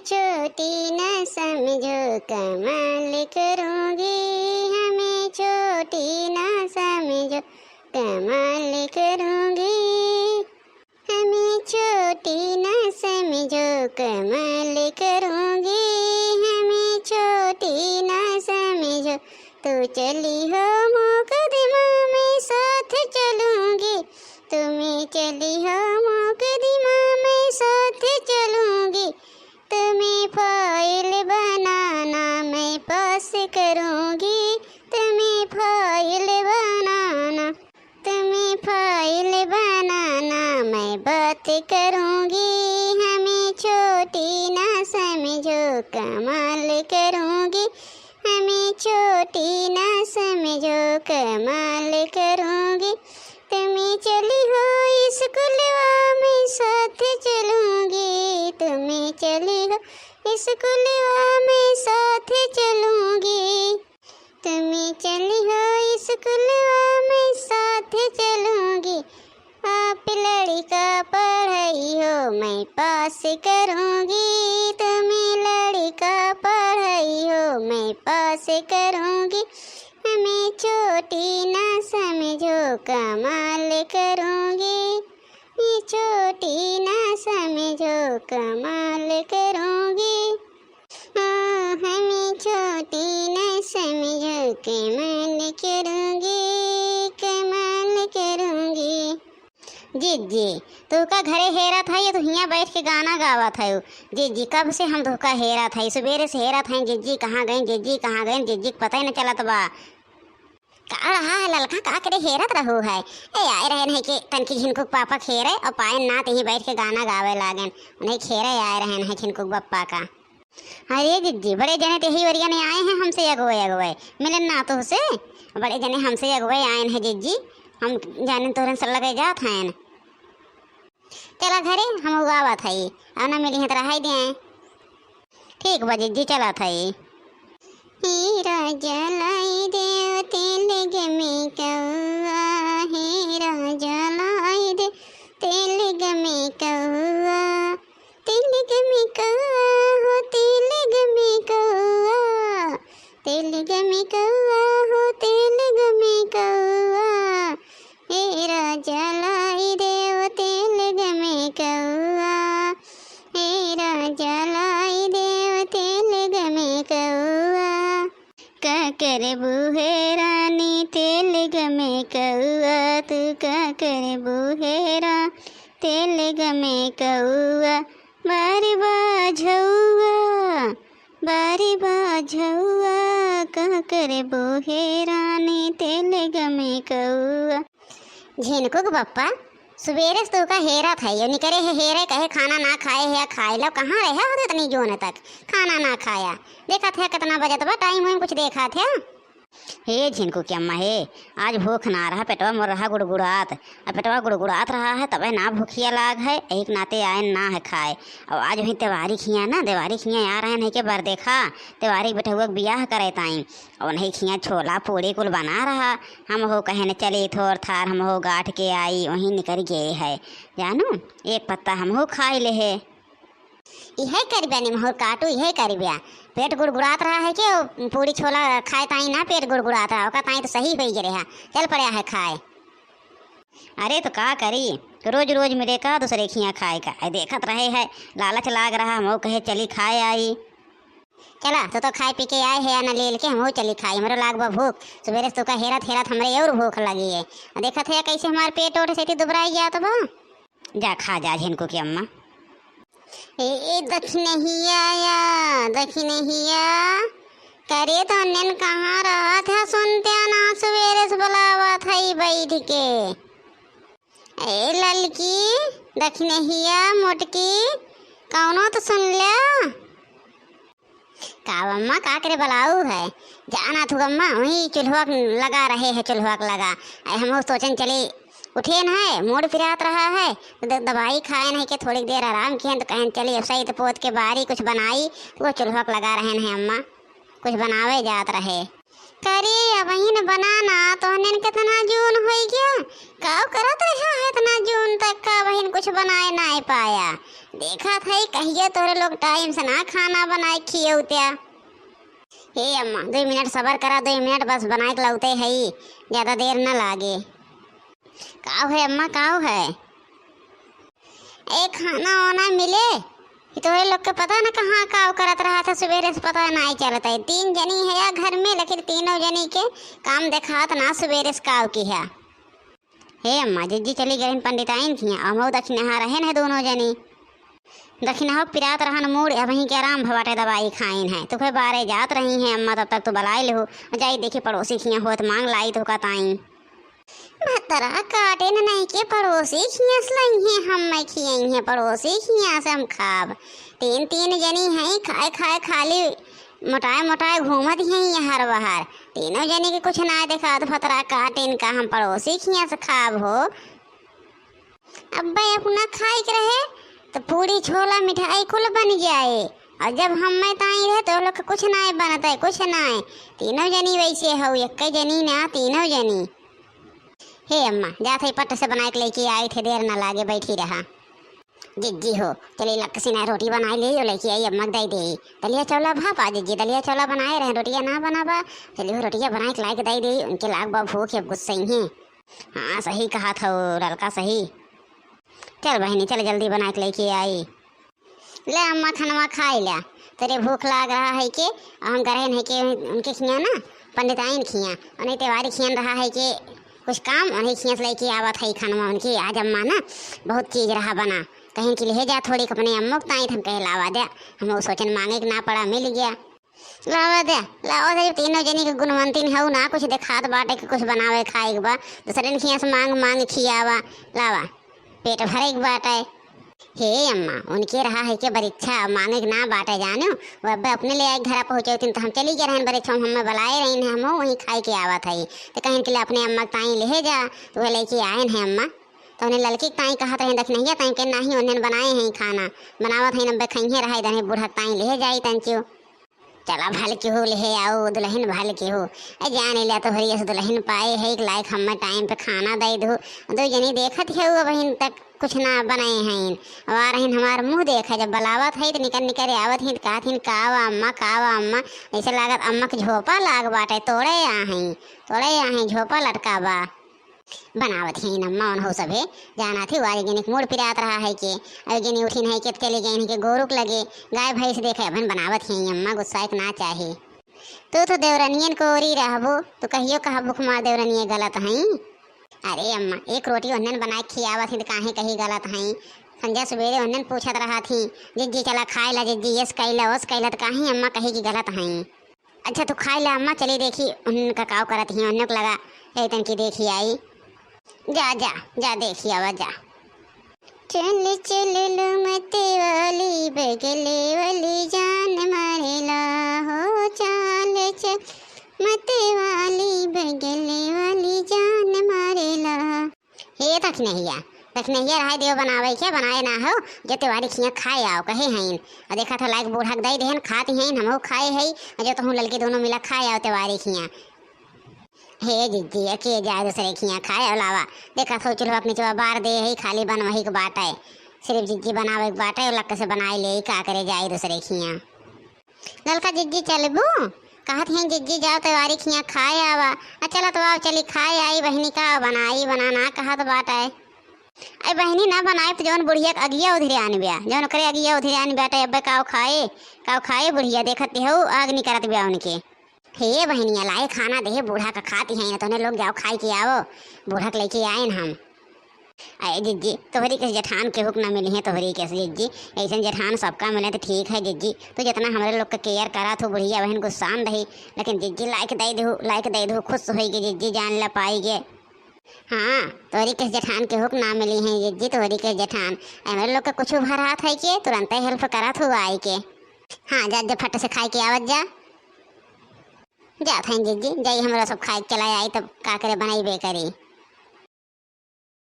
छोटी न समझो कमाल करूँगी, हमें छोटी न समझो कमाल करूँगी, हमें छोटी न समझो कमाल करूँगी, हमें छोटी न समझो। तू चली हो मुकदमा में साथ चलूँगी, तुम्हें चली हो मुकदमा में साथ चलूँगी, तुम्हें फाइल बनाना मैं पास करूँगी, तुम्हें फाइल बनाना, तुम्हें फाइल बनाना मैं बात करूँगी, हमें छोटी ना समझो कमाल करूँगी, हमें छोटी ना समझो कमाल करूँगी, तुम्हें चली हो स्कूलवा में साथ चलूँगी, तुम्हें चली हो स्कूलवा में साथ चलूँगी, तुम्हें चली हो स्कूलवा में साथ चलूँगी। आप लड़का पढ़ाई हो मैं पास करूँगी, तुम्हें लड़का पढ़ाई हो मैं पास करूँगी, हमें छोटी ना समझो कमाल करूँगी, मैं छोटी ना समझो कमाल करूँगी, हाँ हमें छोटी ना समझो कमाल करूँगी, कमाल करूँगी। जीजी तू का घरे हेरा था ये तो हियाँ बैठ के गाना गावा था। जीजी कब से हम धोखा हेरा था, सवेरे से हेरा था। जीजी कहाँ गए, जीजी कहाँ गए, जीजी को पता ही न चला तो बा का रहा है ललका का करे हेरत रहू है। ए आए रहे नहीं कि तनकी झिनकुक पापा खेरे और पाए ना तही बैठ के गाना गावे लागन, उन्हें खेरे आए रहे हैं झिनकुक बप्पा का। अरे जीजी बड़े जने तेही वरिया ने आए हैं हमसे अगुए अगुए मिलन ना तो से बड़े जने हमसे अगुए आए हैं जीजी, हम जाने तोरन से लगे जात हैं। चला घरे हम उगावा था और ना मिली है तो रहा दे। ठीक बा जीजी चला था। हीरा जलाई दे तेल गमे कौआ, हीरा जलाई दे तेल गमे कौआ, तेल गमे कौआ हो तेल गमे कौआ, तेल गमे कौआ हो तेल गमे कौआ, हीरा जलाई दे तेल गमे कौआ, हीरा जलाई दे तेल गमे कौआ। का करे बूहे रानी तेल गमे कौआ, तू का करे बूहे रा तेल गमे कौआ, बारी बाझौआ, बारी बाझौआ, का करे बूहे रानी तेल गमे कौआ। झिनकुक बप्पा सवेरे से तो का हेरा था ये निकरे है हेरे कहे खाना ना खाए है, खाए लो कहाँ रहे हो इतनी जोन तक खाना ना खाया। देखा था कितना बजे तो टाइम हुई कुछ देखा था। हे झिनकू की अम्मा हे आज भूख ना रहा, पेटवा मोर रहा गुड़गुड़ात, अब पेटवा गुड़गुड़ात रहा है तब ना भूखिया लाग है, एक नाते आए ना है खाए। और आज वही त्योहारी खिया ना, त्योहारी खिया आ रहे नहीं के बार देखा त्योहारी बेटे हुआ बियाह करे ताई और नहीं खिया छोला पूड़ी कुल बना रहा। हम हो कहे न चले थोर थार हम हो गाठ के आई वहीं निकल गए है जानू, एक पत्ता हम हो खाई ले है। यह करबिया निमहोर काटू यह करबिया, पेट गुड़गुड़ात रहा है कि पूरी छोला खाए ताई ना पेट गुड़गुड़ात रहा होगा ताई तो सही हो ही रहा चल पड़ा है खाए। अरे तो का करी रोज रोज मेरे का दूसरे खिया खाए का देखत रहे है लालच लाग रहा, हम कहे चली खाए आई। चला तो खाए पी के आए है या न ले के हम चली खाई, हमारे लाग बा भूख सवेरे से तो का हेरत हेरत हमरे और भूख लगी है। देखत है कैसे हमारे पेट ओट से दुबराई जात बा। जा खा जा झिनकू की अम्मा। ए दखिनहिया या दखिनहिया करे तो नन कहाँ रहा था सुनते ना सवेरे से बुलावा था बैठ के। ए ललकी दखिनहिया मोटकी कौनो तो सुन लिया का अम्मा का करे बुलाऊ है। जाना थू अम्मा वही चूल्हा लगा रहे है, चूल्हा लगा हम सोचन चले उठे न है मूड फिरात रहा है तो दवाई खाए नहीं के थोड़ी देर आराम किए तो कहें चलिए सही तो पोत के बारी कुछ बनाई तो वो चूल्हा लगा रहे हैं अम्मा कुछ बनावे जात रहे। करे वहीन बनाना तो हनन कितना जून हो गया। काव करत रहा है इतना जून तक का वहीन कुछ बनाए ना पाया। देखा था कहिए तोरे लोग टाइम से ना खाना बनाए खिए त्या। हे अम्मा 2 मिनट सबर करा, 2 मिनट बस बनाए के लौटे है, ज्यादा देर न लागे। काव है अम्मा काव है? ए खाना वाना मिले तो ये लोग के पता न कहाँ काव करत रहा था, सवेरे से पता नहीं चलता है। 3 जनी है या घर में, लेकिन तीनों जनी के काम देखा ना सवेरे से काव की है। हे अम्मा जिज्जी चली गई पंडिताइन थी, अमो दक्षिणहा रहे न दोनों जनी। दक्षिणहा पिरात रहन मूड वहीं के आराम भवाटे दवाई खाइन है तो फिर बारे जात रही हैं अम्मा। तब तक तो बलाई लो जाई देखी पड़ोसी खिया होत मांग लाई तो कताई भतरा काटे न नहीं के पड़ोसी खियास लाई हैं, हम मैं खियाई हैं पड़ोसी खिया से हम खाब। 3 जनी हैं खाए खाए खाली मोटाए मोटाए घूमत हैं हर बहार। तीनों जनी के कुछ ना देखा तो भतरा काटे का हम पड़ोसी खिया से खाब हो। अब्बा अपना खाई के रहे तो पूरी छोला मिठाई कुल बन जाए, और जब हम मैं ताई रहे तो लोग कुछ ना बनता है, कुछ ना। तीनों जनी वैसे हो, एक जनी ना तीनों जनी। हे अम्मा जाते पट से बना के लेके आई थे, देर ना लागे बैठी रहा। जिज्जी हो चलिए लक्सी ना रोटी बनाई ले लेके आई अम्मा दे दे। दलिया चौला भापा जिज्जी दलिया चौला बनाए रहे, रोटियाँ ना बनाबा। चलिए रोटियाँ बनाए के लाके दे दे, उनके लाग बा भूख है गुस्से हैं। हाँ सही कहा था लड़का सही। चल बहनी चल जल्दी बना के लेके आई। ले अम्मा खाना खाई लिया, तेरे भूख लाग रहा है के हम गरहन है के उनके खिया ना पंडिताइन खिया और नहीं त्योहारी खियन रहा है कि कुछ काम और नहीं खिया से लेके आवत है खाना उनकी। आज अम्मा ना बहुत चीज़ रहा बना, कहीं के लिए जा थोड़ी अपने अम्मा को ताई हम कहे लावा दे, हम सोचन मांगे कि ना पड़ा मिल गया। लावा दे तीनों जनी के गुणवंतीन हो ना, कुछ देखात बाटे के कुछ बनावे खाए के बा, दूसरे खिया से मांग मांग खियावा लावा पेट भरे के बाटे। हे अम्मा उनके रहा है कि बरीक्षा मांगे के ना बाटे जानो, वो अब अपने ले आए घर पहुँचे तो हम चली गए रहन बरीक्षा हमें बुलाए रही हैं, हम वहीं खाई के आवा था तो कहीं के लिए अपने अम्मा ताई ले जा तो वह लेके आए हैं अम्मा। तो उन्हें लड़की ताई कहा था देख नहीं ताई के नहीं उन्हें बनाए हैं खाना बनावत है नब्बे खइहे रहा इधर बूढ़ा ताई ले जाई तंचो। चला भल के हो ले आओ दुल्हन भल के हो जाने लिया तो हरिया से दुल्हन पाए है एक लायक हम टाइम पे खाना दे दो। 2 जनी देखत है वो बहन तक कुछ ना बनाए हैं, आ रही हमार मुँह देखा जब बलावत है तो निकल निकल आवत हैं कहत हैं कावा अम्मा ऐसे लागत अम्मा के झोपा लाग बाटे तोड़े आ झोपा लटका बा बनावत ही अम्मा हो सभे जाना थी वारी जनी मूड पिरात रहा है के अभी जनी उठिन है के चले गए हैं के गोरुक लगे गाय भैंस देखे अपन बनावत ही अम्मा गुस्सा ना चाहे। तो देवरनियन को ओरी रहबो तो कहियो कहा भूख मार देवरनिये गलत हैं। अरे अम्मा एक रोटी उन्हन बनाए खियावत थी तो काहे कहीं गलत हैं। संजय सवेरे उन्हन पूछत रहा थी जिज्जी चला खाए ला जिज्जी यस कैला वस कैला तो काहे अम्मा कहे की गलत हैं। अच्छा तो खाए ला अम्मा चली देखी उनका काव करत ही उन्हें लगा तन की देखी आई जा देखी आवा जा। चल चल लो मते वाली बगले वाली जान मारेला हो चाल चल मते वाली बगले वाली जान मारेला। हे तक नहीं रहा देव बनावे के बनाए ना हो जो त्योहारी खिया खाए आओ कहे हैं और देखा था लाइक बूढ़ा दई देहन खाती हैं हम खाए है जो तो हम लड़के दोनों मिला खाए आओ त्योहारी खिया। हे जिज्जी के जाए दूसरे खिया खाए अलावा देखा तो चलो अपने चुआ बार दे है खाली बन वही के बाट है सिर्फ जिज्जी बनावे के बाट है लक से बनाए ले का करे जाए दूसरे खिया। ललका जिज्जी चलबू कहत हैं जिज्जी जाओ त्योहारी खिया खाए आवा चला तो आओ चली खाए आई बहनी का बनाई बनाना कहत बाट है। अरे बहनी ना बनाए तो जौन बुढ़िया अगिया उधरे आन बिया जौन करे अगिया उधरे आन बिया अब काव खाए बुढ़िया देखते हो आग नहीं करत बिया उनके। हे बहनिया लाए खाना दे बूढ़ा का खाती हैं तो लोग जाओ खाई के आओ बूढ़ा के लेके आए हम। अरे जिज्जी तोहरी के जेठान के हुक ना मिली है तोहरी के जिज्जी ऐसा जेठान सबका मिले तो ठीक है जिज्जी तो जितना हमारे लोग का केयर करा तो बुढ़िया बहन को शान रही लेकिन जिज्जी लाइक दे दो खुश होगी जिज्जी जान ला पाएगी। हाँ तोहरी के जेठान के हुक ना मिली है जिज्जी तोहरी के जेठान हमारे लोग का कुछ भरात है के तुरंत ही हेल्प करा थो आई के। हाँ जा फट से खाई के आवत जा था जिज्जी जाई हमारा सब खाए चला आई तब का करे बनाई बे करी।